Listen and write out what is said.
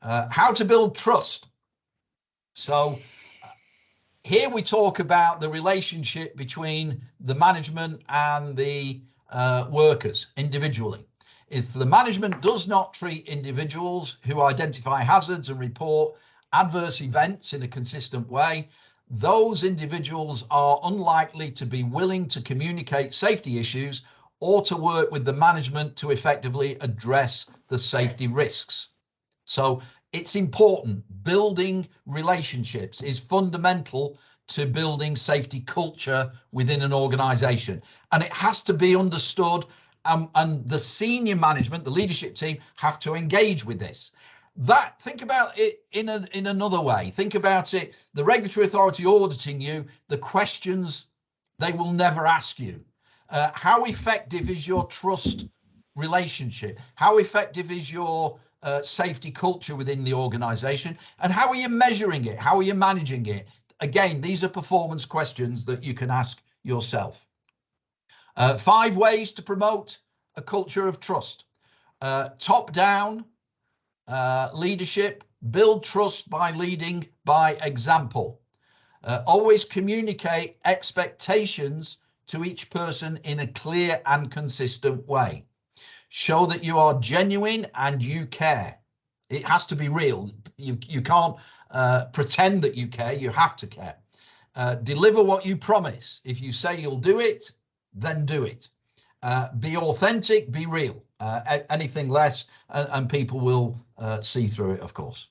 How to build trust. So here we talk about the relationship between the management and the workers individually. If the management does not treat individuals who identify hazards and report adverse events in a consistent way, those individuals are unlikely to be willing to communicate safety issues or to work with the management to effectively address the safety risks. So it's important. Building relationships is fundamental to building safety culture within an organization. And it has to be understood, and the senior management, the leadership team, have to engage with this. Think about it in another way. Think about it, the regulatory authority auditing you, the questions they will never ask you. How effective is your trust relationship? How effective is your safety culture within the organization? And how are you measuring it? How are you managing it? Again, these are performance questions that you can ask yourself. 5 ways to promote a culture of trust. Top-down leadership. Build trust by leading by example. Always communicate expectations to each person in a clear and consistent way. Show that you are genuine and you care. It has to be real. You can't pretend that you care. You have to care. Deliver what you promise. If you say you'll do it, then do it. Be authentic, be real. Anything less, and people will see through it, of course.